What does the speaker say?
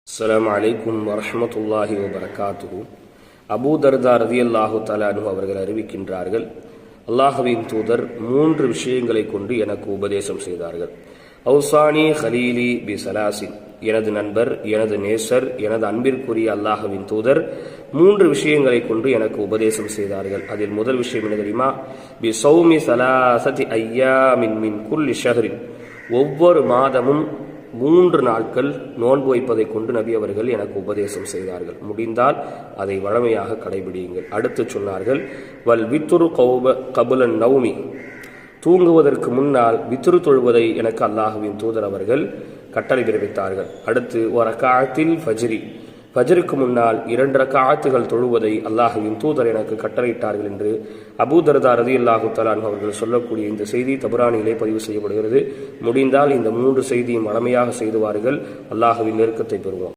அஸ்ஸலாமு அலைக்கும் வரஹ்மத்துல்லாஹி வபரகாத்துஹு. அபூ தர்தா ரலியல்லாஹு தஆலா அன்ஹு அவர்கள் அறிவிக்கின்றார்கள், அல்லாஹ்வின் தூதர் 3 விஷயங்களை கொண்டு எனக்கு உபதேசம் செய்தார்கள். அவுசானி ஹலீலி பி சலாசின், எனது நண்பர், எனது நேசர், எனது அன்பிற்குரிய அல்லாஹ்வின் தூதர் 3 விஷயங்களை கொண்டு எனக்கு உபதேசம் செய்தார்கள். அதில் முதல் விஷயம் என்ன தெரியுமா? பி சௌமி சலாசதி ஐயாமின் மின் குல்லி ஷஹரின், ஒவ்வொரு மாதமும் 3 நாட்கள் நோன்பு வைப்பதை கொண்டு நபி அவர்கள் எனக்கு உபதேசம் செய்தார்கள். முடிந்தால் அதை வழமையாக கடைபிடியுங்கள். அடுத்து சொன்னார்கள், வல் வித்துரு கபுலன் நௌமி, தூங்குவதற்கு முன்னால் வித்துரு தொழுவதை எனக்கு அல்லாஹ்வின் தூதர் அவர்கள் கட்டளை பிறப்பித்தார்கள். அடுத்து ரக்அத்தில் ஃபஜ்ரி, ஃபஜ்ருக்கு முன்னால் 2 ரக்அத்துகள் தொழுவதை அல்லாஹ்வின் தூதர் எனக்கு கட்டளையிட்டார்கள் என்று அபூ தர்தா ரலியல்லாஹு தஆலா அன்ஹு அவர்கள் சொல்லக்கூடிய இந்த செய்தி தபரானியிலே பதிவு செய்யப்படுகிறது. முடிந்தால் இந்த 3 செய்தியும் வழமையாக செய்துவார்கள், அல்லாஹ்வின் நெருக்கத்தை பெறுவோம்.